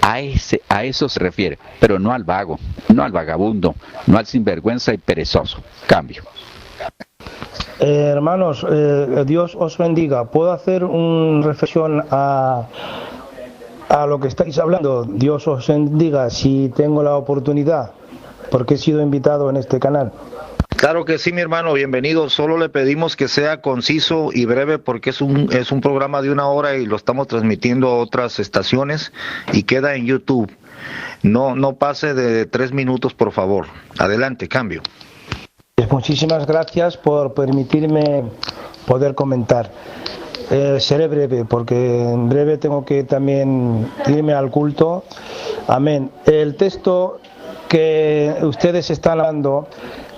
A eso se refiere, pero no al vago, no al vagabundo, no al sinvergüenza y perezoso. Cambio. Hermanos, Dios os bendiga. ¿Puedo hacer una reflexión a lo que estáis hablando? Dios os bendiga si tengo la oportunidad, porque he sido invitado en este canal. Claro que sí, mi hermano, bienvenido. Solo le pedimos que sea conciso y breve porque es un programa de 1 hora y lo estamos transmitiendo a otras estaciones y queda en YouTube. No pase de 3 minutos, por favor. Adelante, cambio. Muchísimas gracias por permitirme poder comentar. Seré breve porque en breve tengo que también irme al culto. Amén. El texto que ustedes están hablando,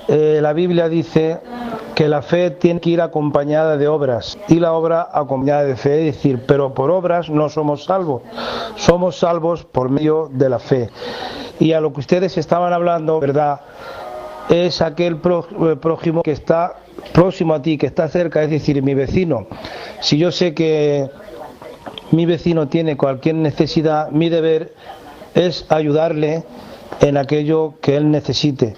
la Biblia dice que la fe tiene que ir acompañada de obras y la obra acompañada de fe, es decir, pero por obras no somos salvos, somos salvos por medio de la fe. Y a lo que ustedes estaban hablando, ¿verdad?, es aquel prójimo que está próximo a ti, que está cerca, es decir, mi vecino. Si yo sé que mi vecino tiene cualquier necesidad, mi deber es ayudarle en aquello que él necesite.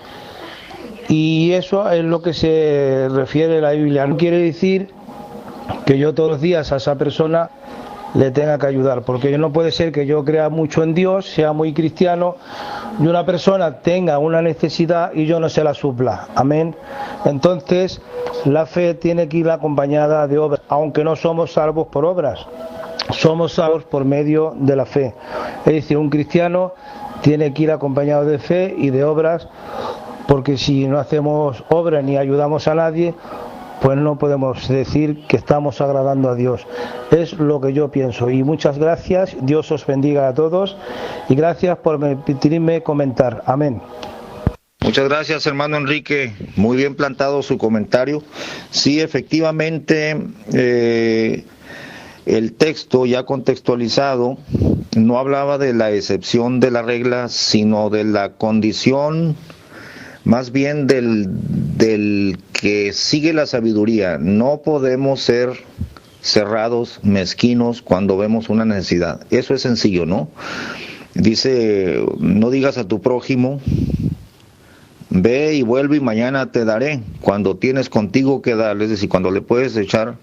Y eso es lo que se refiere a la Biblia. No quiere decir que yo todos los días a esa persona le tenga que ayudar, porque no puede ser que yo crea mucho en Dios, sea muy cristiano, y una persona tenga una necesidad y yo no se la supla. Amén. Entonces, la fe tiene que ir acompañada de obras, aunque no somos salvos por obras, somos salvos por medio de la fe. Es decir, un cristiano tiene que ir acompañado de fe y de obras, porque si no hacemos obras ni ayudamos a nadie, pues no podemos decir que estamos agradando a Dios. Es lo que yo pienso. Y muchas gracias. Dios os bendiga a todos. Y gracias por permitirme comentar. Amén. Muchas gracias, hermano Enrique. Muy bien plantado su comentario. Sí, efectivamente, el texto ya contextualizado no hablaba de la excepción de la regla, sino de la condición, más bien del que sigue la sabiduría. No podemos ser cerrados, mezquinos cuando vemos una necesidad. Eso es sencillo, ¿no? Dice, no digas a tu prójimo, ve y vuelve y mañana te daré, cuando tienes contigo que darle, es decir, cuando le puedes echar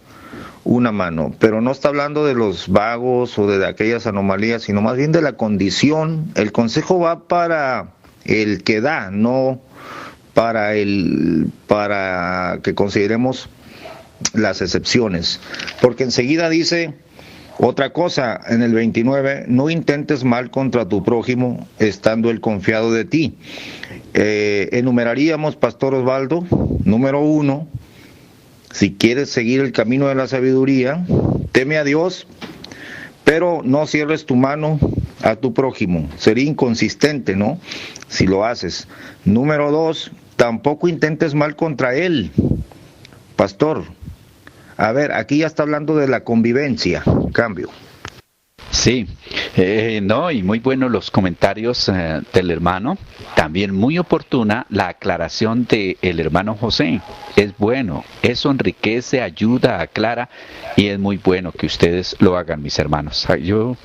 una mano. Pero no está hablando de los vagos o de aquellas anomalías, sino más bien de la condición. El consejo va para el que da, no para que consideremos las excepciones, porque enseguida dice otra cosa en el 29, no intentes mal contra tu prójimo estando él confiado de ti. Enumeraríamos, Pastor Osvaldo, número 1, si quieres seguir el camino de la sabiduría, teme a Dios, pero no cierres tu mano a tu prójimo. Sería inconsistente, ¿no?, si lo haces. Número 2, tampoco intentes mal contra él. Pastor, a ver, aquí ya está hablando de la convivencia. Cambio. Sí, no, y muy buenos los comentarios del hermano. También muy oportuna la aclaración del hermano José. Es bueno, eso enriquece, ayuda, aclara, y es muy bueno que ustedes lo hagan, mis hermanos. Yo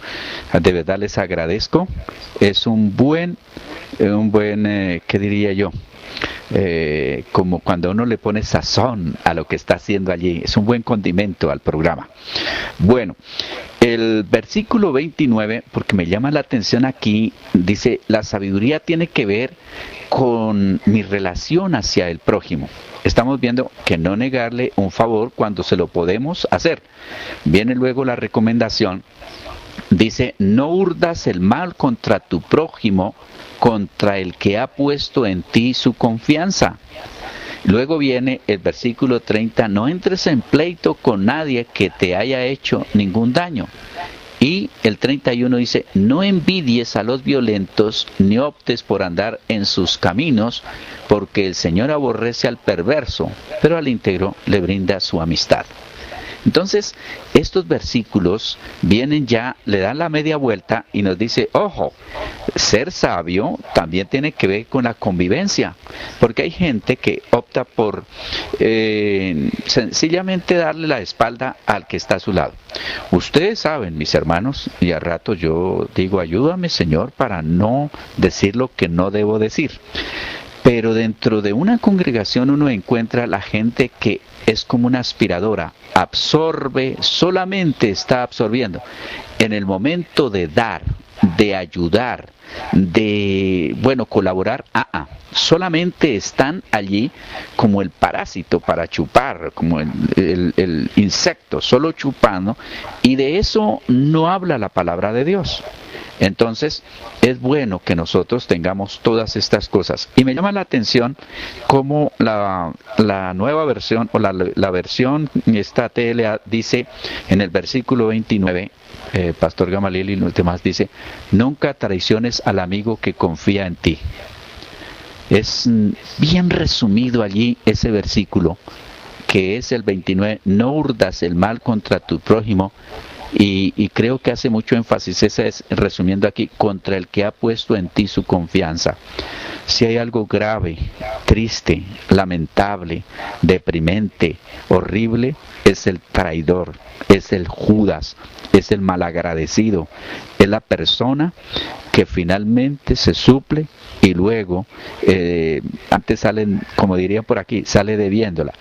de verdad les agradezco. Es un buen, ¿qué diría yo? Como cuando uno le pone sazón a lo que está haciendo allí, es un buen condimento al programa. Bueno, el versículo 29, porque me llama la atención aquí, dice, la sabiduría tiene que ver con mi relación hacia el prójimo. Estamos viendo que no negarle un favor cuando se lo podemos hacer. Viene luego la recomendación, dice, no urdas el mal contra tu prójimo, contra el que ha puesto en ti su confianza. Luego viene el versículo 30, no entres en pleito con nadie que te haya hecho ningún daño. Y el 31 dice, no envidies a los violentos, ni optes por andar en sus caminos, porque el Señor aborrece al perverso, pero al íntegro le brinda su amistad. Entonces, estos versículos vienen ya, le dan la media vuelta y nos dice, ojo, Ser sabio también tiene que ver con la convivencia, porque hay gente que opta por sencillamente darle la espalda al que está a su lado. Ustedes saben, mis hermanos, y a rato yo digo, ayúdame, Señor, para no decir lo que no debo decir. Pero dentro de una congregación uno encuentra la gente que es como una aspiradora, absorbe, solamente está absorbiendo. En el momento de dar, de ayudar, de, colaborar, solamente están allí como el parásito para chupar, como el insecto, solo chupando, y de eso no habla la palabra de Dios. Entonces, es bueno que nosotros tengamos todas estas cosas. Y me llama la atención cómo la nueva versión, o la versión, esta TLA, dice en el versículo 29, Pastor Gamaliel y los demás, dice, nunca traiciones al amigo que confía en ti. Es bien resumido allí ese versículo, que es el 29, no urdas el mal contra tu prójimo. Y creo que hace mucho énfasis, ese es, resumiendo aquí, contra el que ha puesto en ti su confianza. Si hay algo grave, triste, lamentable, deprimente, horrible, es el traidor, es el Judas, es el malagradecido, es la persona que finalmente se suple y luego, antes salen, como dirían por aquí, sale debiéndola.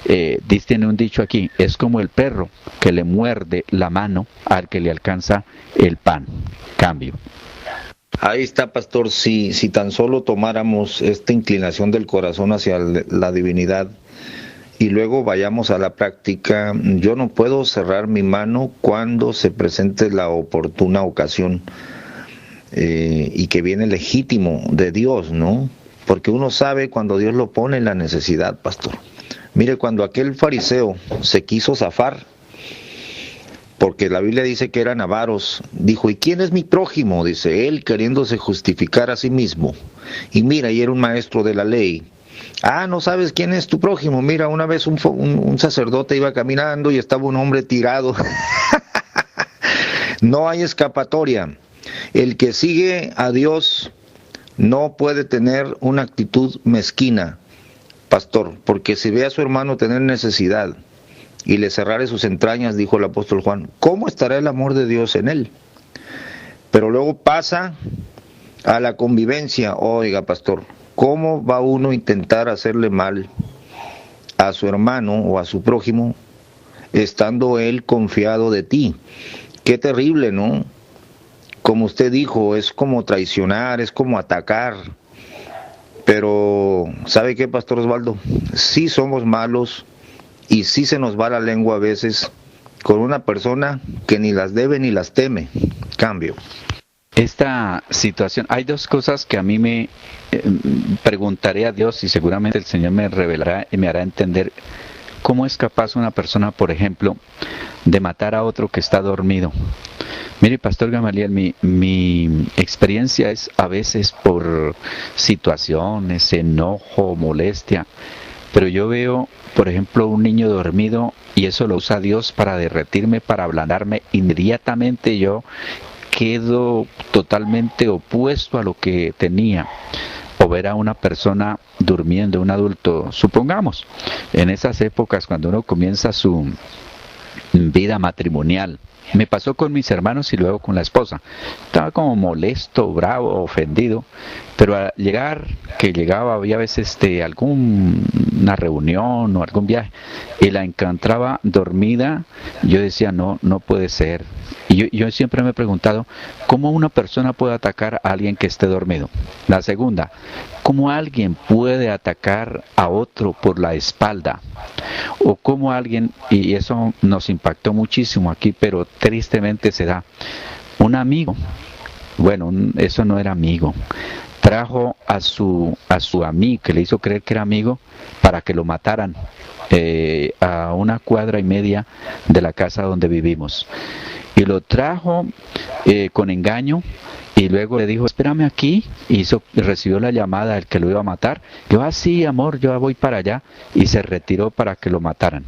Tiene un dicho aquí, es como el perro que le muerde la mano al que le alcanza el pan. Cambio. Ahí está, pastor, si tan solo tomáramos esta inclinación del corazón hacia la divinidad y luego vayamos a la práctica, yo no puedo cerrar mi mano cuando se presente la oportuna ocasión. Y que viene legítimo de Dios, ¿no? Porque uno sabe cuando Dios lo pone en la necesidad, pastor. Mire, cuando aquel fariseo se quiso zafar, porque la Biblia dice que eran avaros, dijo, ¿y quién es mi prójimo? Dice él, queriéndose justificar a sí mismo. Y mira, y era un maestro de la ley. ¿No sabes quién es tu prójimo? Mira, una vez un sacerdote iba caminando y estaba un hombre tirado. No hay escapatoria. El que sigue a Dios no puede tener una actitud mezquina, pastor, porque si ve a su hermano tener necesidad y le cerrare sus entrañas, dijo el apóstol Juan, ¿cómo estará el amor de Dios en él? Pero luego pasa a la convivencia. Oiga, pastor, ¿cómo va uno a intentar hacerle mal a su hermano o a su prójimo estando él confiado de ti? Qué terrible, ¿no? Como usted dijo, es como traicionar, es como atacar. Pero, ¿sabe qué, pastor Osvaldo? Sí somos malos y sí se nos va la lengua a veces con una persona que ni las debe ni las teme. Cambio. Esta situación, hay dos cosas que a mí me preguntaré a Dios y seguramente el Señor me revelará y me hará entender cómo es capaz una persona, por ejemplo, de matar a otro que está dormido. Mire, Pastor Gamaliel, mi experiencia es a veces por situaciones, enojo, molestia, pero yo veo, por ejemplo, un niño dormido y eso lo usa Dios para derretirme, para ablandarme, inmediatamente yo quedo totalmente opuesto a lo que tenía. O ver a una persona durmiendo, un adulto, supongamos, en esas épocas cuando uno comienza su vida matrimonial. Me pasó con mis hermanos y luego con la esposa. Estaba como molesto, bravo, ofendido, pero al llegaba, había veces alguna reunión o algún viaje y la encontraba dormida, yo decía, no puede ser. Y yo siempre me he preguntado, ¿cómo una persona puede atacar a alguien que esté dormido? La segunda, ¿cómo alguien puede atacar a otro por la espalda? O cómo alguien, y eso nos impactó muchísimo aquí, pero tristemente se da, un amigo, eso no era amigo, trajo a su amigo, que le hizo creer que era amigo, para que lo mataran a 1,5 cuadras de la casa donde vivimos. Y lo trajo con engaño y luego le dijo, espérame aquí, y recibió la llamada del que lo iba a matar. Yo, sí, amor, yo voy para allá, y se retiró para que lo mataran.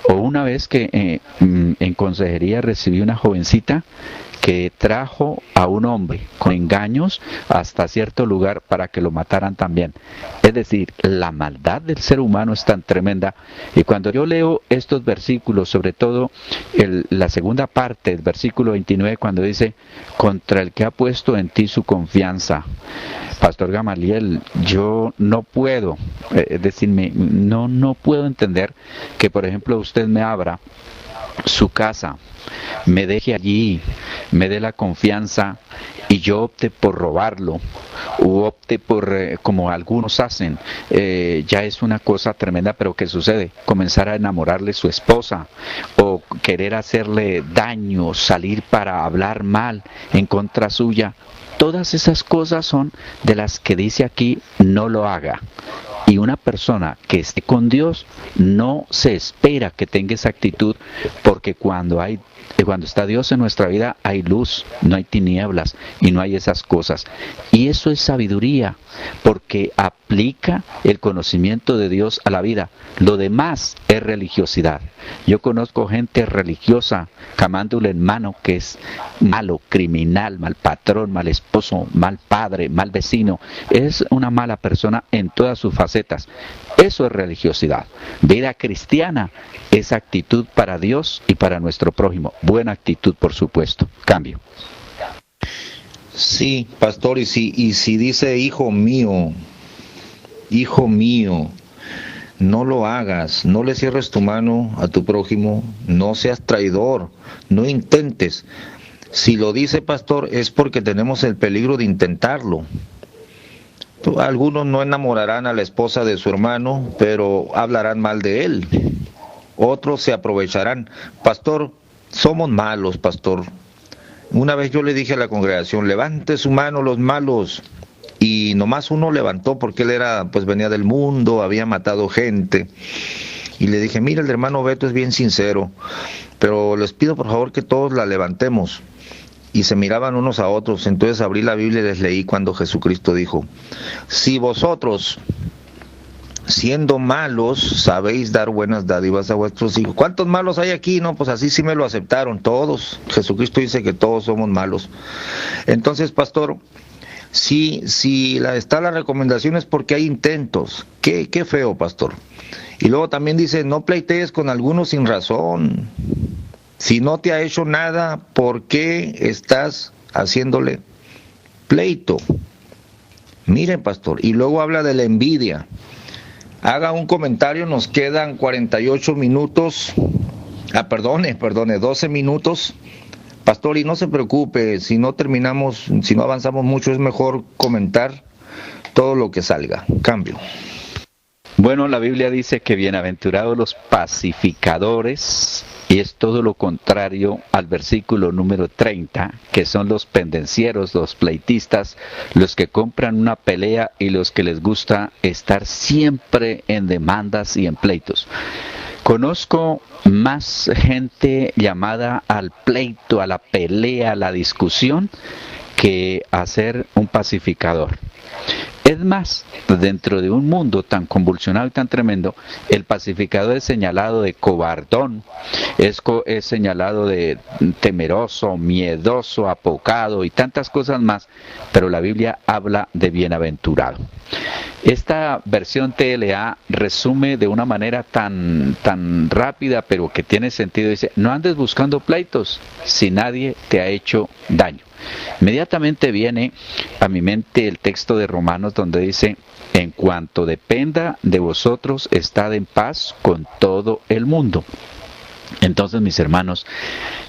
O una vez que en consejería recibí una jovencita que trajo a un hombre con engaños hasta cierto lugar para que lo mataran también. Es decir, la maldad del ser humano es tan tremenda. Y cuando yo leo estos versículos, sobre todo la segunda parte del versículo 29, cuando dice, contra el que ha puesto en ti su confianza. Pastor Gamaliel, yo no puedo, no puedo entender que, por ejemplo, usted me abra su casa, me deje allí, me dé la confianza y yo opte por robarlo o opte por, como algunos hacen, ya es una cosa tremenda. Pero ¿qué sucede? Comenzar a enamorarle su esposa o querer hacerle daño, salir para hablar mal en contra suya. Todas esas cosas son de las que dice aquí, no lo haga. Y una persona que esté con Dios no se espera que tenga esa actitud, porque cuando está Dios en nuestra vida hay luz, no hay tinieblas y no hay esas cosas. Y eso es sabiduría, porque aplica el conocimiento de Dios a la vida. Lo demás es religiosidad. Yo conozco gente religiosa, camándula en mano, que es malo, criminal, mal patrón, mal esposo, mal padre, mal vecino. Es una mala persona en todas sus facetas. Eso es religiosidad. Vida cristiana es actitud para Dios y para nuestro prójimo. Buena actitud, por supuesto. Cambio. Sí, pastor, y si dice, hijo mío, no lo hagas, no le cierres tu mano a tu prójimo, no seas traidor, no intentes. Si lo dice, pastor, es porque tenemos el peligro de intentarlo. Algunos no enamorarán a la esposa de su hermano, pero hablarán mal de él. Otros se aprovecharán. Pastor, somos malos, pastor. Una vez yo le dije a la congregación, levante su mano los malos. Y nomás uno levantó porque él venía del mundo, había matado gente. Y le dije, mira, el hermano Beto es bien sincero, pero les pido por favor que todos la levantemos. Y se miraban unos a otros. Entonces abrí la Biblia y les leí cuando Jesucristo dijo, si vosotros, siendo malos, sabéis dar buenas dádivas a vuestros hijos. ¿Cuántos malos hay aquí? No, pues así sí me lo aceptaron, todos. Jesucristo dice que todos somos malos. Entonces, pastor, si está la recomendación es porque hay intentos. Qué feo, pastor. Y luego también dice, no pleitees con algunos sin razón. Si no te ha hecho nada, ¿por qué estás haciéndole pleito? Miren, pastor, y luego habla de la envidia. Haga un comentario, nos quedan 48 minutos, perdone, 12 minutos. Pastor, y no se preocupe, si no avanzamos mucho, es mejor comentar todo lo que salga. Cambio. Bueno, la Biblia dice que bienaventurados los pacificadores, y es todo lo contrario al versículo número 30, que son los pendencieros, los pleitistas, los que compran una pelea y los que les gusta estar siempre en demandas y en pleitos. Conozco más gente llamada al pleito, a la pelea, a la discusión, que a ser un pacificador. Es más, dentro de un mundo tan convulsionado y tan tremendo, el pacificador es señalado de cobardón, es señalado de temeroso, miedoso, apocado y tantas cosas más, pero la Biblia habla de bienaventurado. Esta versión TLA resume de una manera tan rápida, pero que tiene sentido. Dice, no andes buscando pleitos si nadie te ha hecho daño. Inmediatamente viene a mi mente el texto de Romanos donde dice, en cuanto dependa de vosotros, estad en paz con todo el mundo. Entonces, mis hermanos,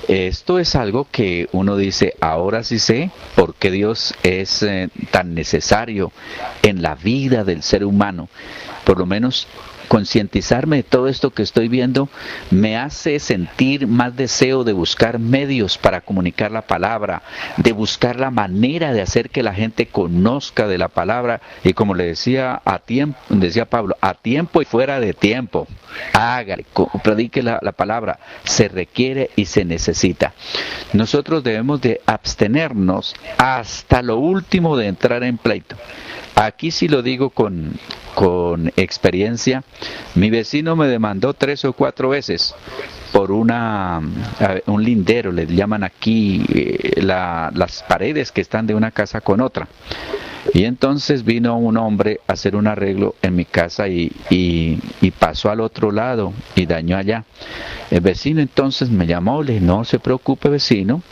esto es algo que uno dice, ahora sí sé por qué Dios es tan necesario en la vida del ser humano. Por lo menos concientizarme de todo esto que estoy viendo me hace sentir más deseo de buscar medios para comunicar la palabra, de buscar la manera de hacer que la gente conozca de la palabra. Y como le decía decía Pablo, a tiempo y fuera de tiempo, hágale, predique la palabra, se requiere y se necesita. Nosotros debemos de abstenernos hasta lo último de entrar en pleito. Aquí sí lo digo con experiencia. Mi vecino me demandó 3 o 4 veces por un lindero, le llaman aquí las paredes que están de una casa con otra. Y entonces vino un hombre a hacer un arreglo en mi casa y pasó al otro lado y dañó allá. El vecino entonces me llamó, le dije, no se preocupe vecino,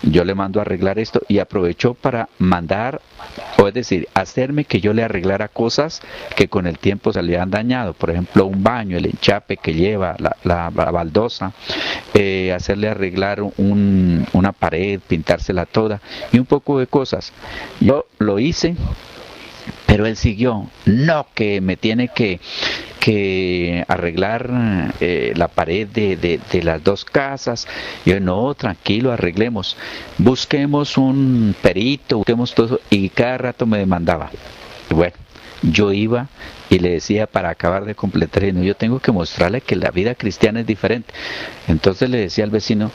yo le mando a arreglar esto, y aprovechó para mandar, o es decir, hacerme que yo le arreglara cosas que con el tiempo se le han dañado, por ejemplo un baño, el enchape que lleva, la baldosa, hacerle arreglar una pared, pintársela toda y un poco de cosas. Yo lo hice, pero él siguió, no, que me tiene que arreglar la pared de las dos casas. Yo, no, tranquilo, arreglemos, busquemos un perito, busquemos todo, y cada rato me demandaba. Y bueno, yo iba y le decía, para acabar de completar, no, yo tengo que mostrarle que la vida cristiana es diferente. Entonces le decía al vecino,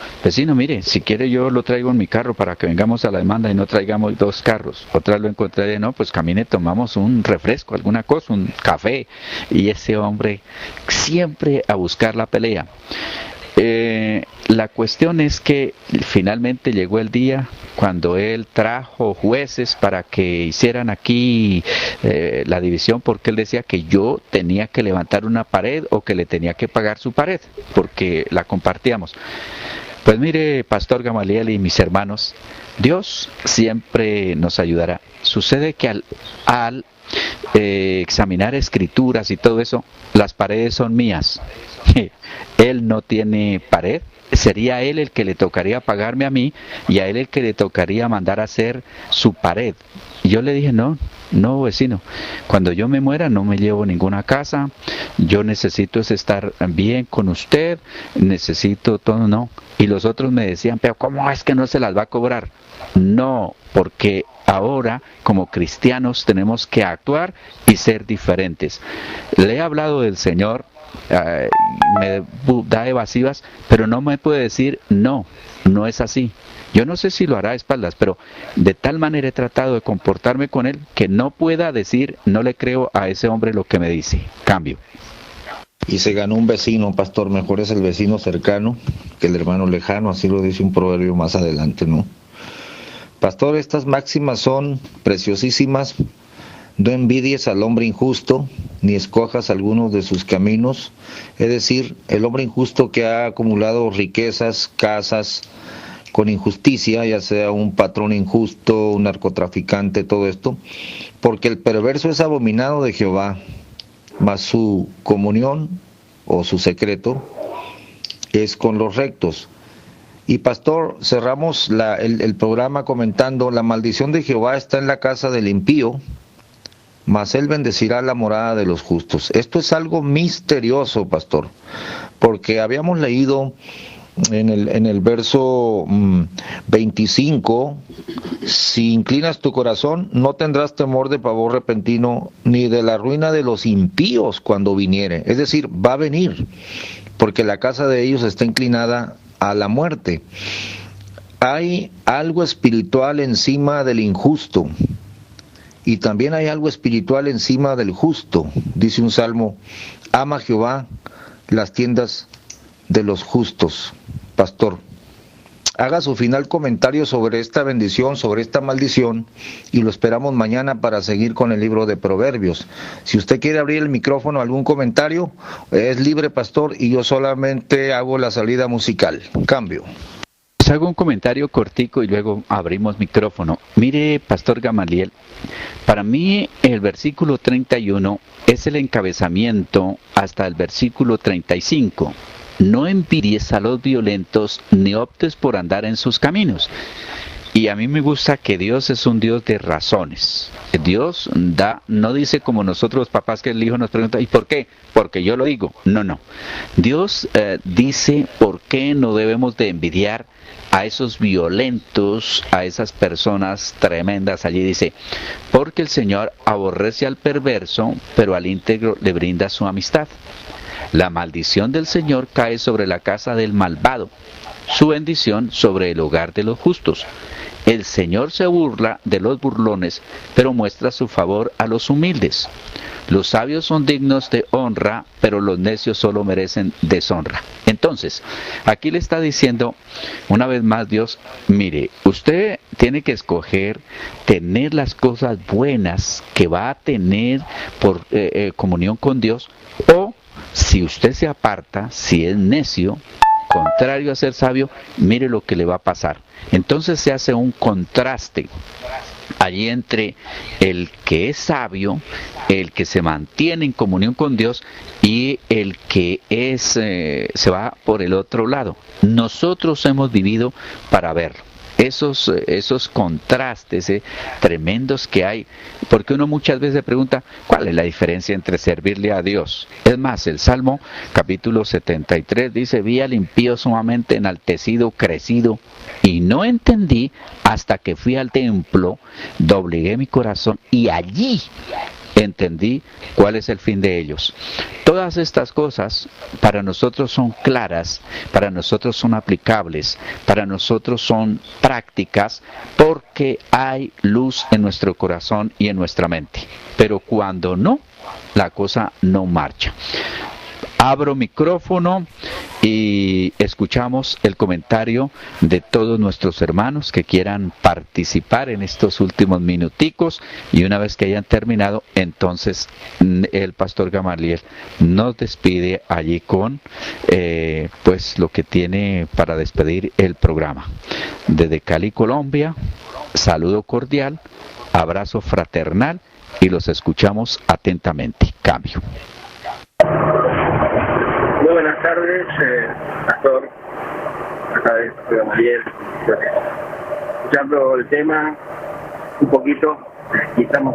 mire, si quiere yo lo traigo en mi carro para que vengamos a la demanda y no traigamos dos carros. Otra vez lo encontré, no, pues camine, tomamos un refresco, alguna cosa, un café. Y ese hombre siempre a buscar la pelea. La cuestión es que finalmente llegó el día cuando él trajo jueces para que hicieran aquí la división, porque él decía que yo tenía que levantar una pared o que le tenía que pagar su pared, porque la compartíamos. Pues mire, Pastor Gamaliel y mis hermanos, Dios siempre nos ayudará. Sucede que al examinar escrituras y todo eso, las paredes son mías. Él no tiene pared, sería él el que le tocaría pagarme a mí y a él el que le tocaría mandar a hacer su pared. Y yo le dije, no vecino, cuando yo me muera no me llevo ninguna casa, yo necesito es estar bien con usted, necesito todo, no. Y los otros me decían, pero ¿cómo es que no se las va a cobrar? No, porque ahora como cristianos tenemos que actuar y ser diferentes. Le he hablado del Señor, me da evasivas, pero no me puede decir no es así. Yo no sé si lo hará a espaldas, pero de tal manera he tratado de comportarme con él que no pueda decir, no le creo a ese hombre lo que me dice. Cambio. Y se ganó un vecino, pastor, mejor es el vecino cercano que el hermano lejano, así lo dice un proverbio más adelante, ¿no? Pastor, estas máximas son preciosísimas. No envidies al hombre injusto, ni escojas algunos de sus caminos. Es decir, el hombre injusto que ha acumulado riquezas, casas, con injusticia, ya sea un patrón injusto, un narcotraficante, todo esto, porque el perverso es abominado de Jehová, mas su comunión o su secreto es con los rectos. Y pastor, cerramos el programa comentando, la maldición de Jehová está en la casa del impío, mas él bendecirá la morada de los justos. Esto es algo misterioso, pastor, porque habíamos leído en el verso 25, si inclinas tu corazón, no tendrás temor de pavor repentino, ni de la ruina de los impíos cuando viniere. Es decir, va a venir, porque la casa de ellos está inclinada a la muerte. Hay algo espiritual encima del injusto, y también hay algo espiritual encima del justo. Dice un salmo, ama Jehová las tiendas de los justos. Pastor, haga su final comentario sobre esta bendición, sobre esta maldición, y lo esperamos mañana para seguir con el libro de Proverbios. Si usted quiere abrir el micrófono, algún comentario, es libre, pastor, y yo solamente hago la salida musical. Cambio. Pues hago un comentario cortico y luego abrimos micrófono. Mire, Pastor Gamaliel, para mí el versículo 31 es el encabezamiento hasta el versículo 35. No envidies a los violentos, ni optes por andar en sus caminos. Y a mí me gusta que Dios es un Dios de razones. Dios no dice como nosotros los papás que el hijo nos pregunta, ¿y por qué? Porque yo lo digo. No. Dios dice por qué no debemos de envidiar a esos violentos, a esas personas tremendas. Allí dice, porque el Señor aborrece al perverso, pero al íntegro le brinda su amistad. La maldición del Señor cae sobre la casa del malvado, su bendición sobre el hogar de los justos. El Señor se burla de los burlones, pero muestra su favor a los humildes. Los sabios son dignos de honra, pero los necios solo merecen deshonra. Entonces, aquí le está diciendo una vez más Dios, mire, usted tiene que escoger tener las cosas buenas que va a tener por comunión con Dios, o si usted se aparta, si es necio, contrario a ser sabio, mire lo que le va a pasar. Entonces se hace un contraste allí entre el que es sabio, el que se mantiene en comunión con Dios, y el que es se va por el otro lado. Nosotros hemos vivido para verlo. Esos contrastes tremendos que hay, porque uno muchas veces pregunta, ¿cuál es la diferencia entre servirle a Dios? Es más, el Salmo capítulo 73 dice, vi al impío sumamente enaltecido, crecido, y no entendí hasta que fui al templo, doblegué mi corazón, y allí entendí cuál es el fin de ellos. Todas estas cosas para nosotros son claras, para nosotros son aplicables, para nosotros son prácticas, porque hay luz en nuestro corazón y en nuestra mente. Pero cuando no, la cosa no marcha. Abro micrófono y escuchamos el comentario de todos nuestros hermanos que quieran participar en estos últimos minuticos, y una vez que hayan terminado, entonces el pastor Gamaliel nos despide allí con pues lo que tiene para despedir el programa. Desde Cali, Colombia, saludo cordial, abrazo fraternal, y los escuchamos atentamente. Cambio. Muy buenas tardes, pastor, acá de Gamaliel, escuchando el tema un poquito, aquí estamos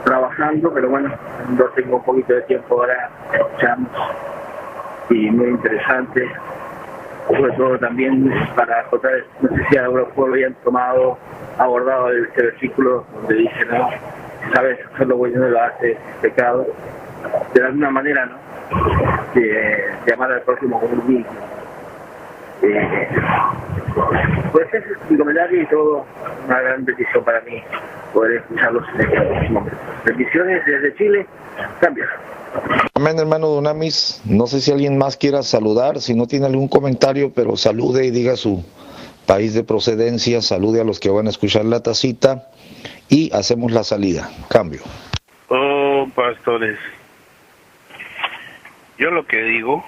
trabajando, pero bueno, no tengo un poquito de tiempo ahora, escuchamos, y muy interesante, sobre todo también para acotar, no sé si ahora lo habían abordado este versículo donde dice, no, sabes, hacer lo bueno no lo hace pecado, de alguna manera, ¿no? De llamar al próximo como un mismo. Pues ese es mi comentario y todo, una gran bendición para mí poder escucharlos en estos momentos. Bendiciones desde Chile, cambia. Amén, hermano Donamis. No sé si alguien más quiera saludar, si no tiene algún comentario, pero salude y diga su país de procedencia, salude a los que van a escuchar la tacita y hacemos la salida. Cambio. Oh, pastores. Yo lo que digo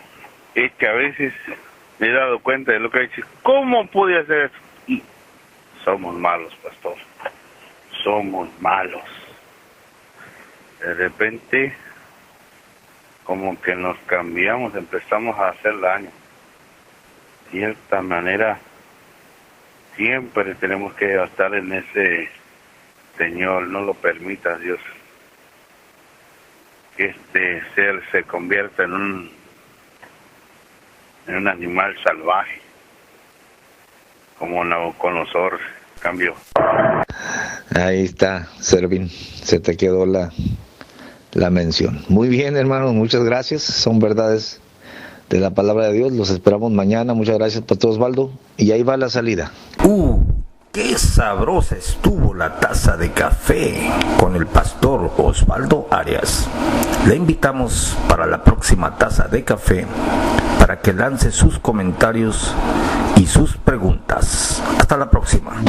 es que a veces me he dado cuenta de lo que dice. ¿Cómo pude hacer eso? Y somos malos, pastor. Somos malos. De repente, como que nos cambiamos, empezamos a hacer daño. De cierta manera, siempre tenemos que estar en ese Señor, no lo permita, Dios, que este ser se convierta en un animal salvaje, como Nabucodonosor cambió. Ahí está, Servín, se te quedó la mención. Muy bien, hermanos, muchas gracias, son verdades de la palabra de Dios, los esperamos mañana. Muchas gracias, Pastor Osvaldo, y ahí va la salida. Qué sabrosa estuvo la taza de café con el pastor Osvaldo Arias. Le invitamos para la próxima taza de café para que lance sus comentarios y sus preguntas. Hasta la próxima.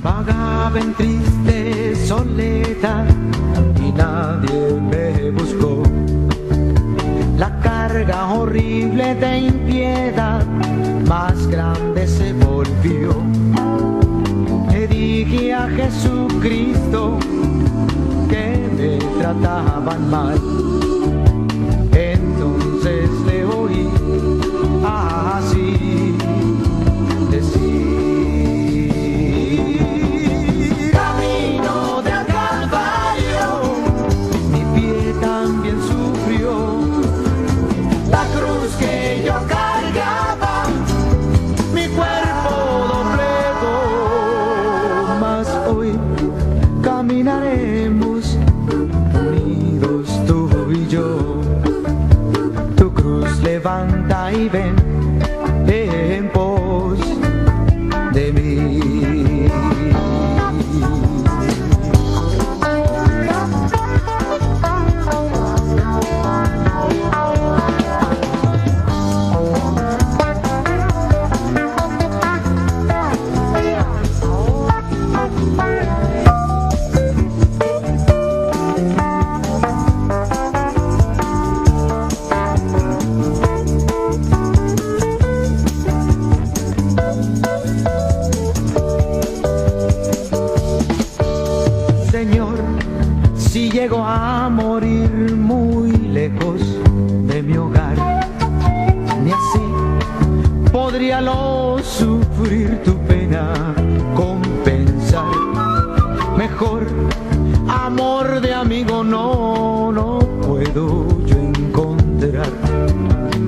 Vagaba en triste soledad y nadie me buscó. La carga horrible de impiedad más grande se volvió. Le dije a Jesucristo que me trataban mal. Entonces le oí así decir: camino del Calvario, mi pie también sufrió. La cruz que yo cargaba, mi cuerpo doblegó. Mas hoy caminaremos unidos tú y yo. Tu cruz levanta y ven en pos de mí. llego a morir muy lejos de mi hogar, ni así podría lo sufrir tu pena compensar. Mejor amor de amigo no puedo yo encontrar.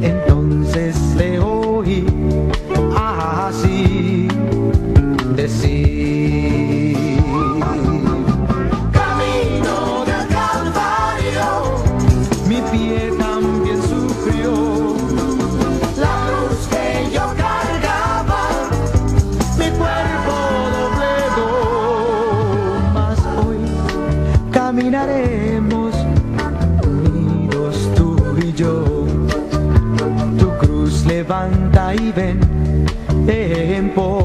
Entonces le oí así decir: camino del Calvario, mi pie también sufrió. La cruz que yo cargaba, mi cuerpo doblegó. Mas hoy caminaremos unidos tú y yo. Tu cruz levanta y ven en pos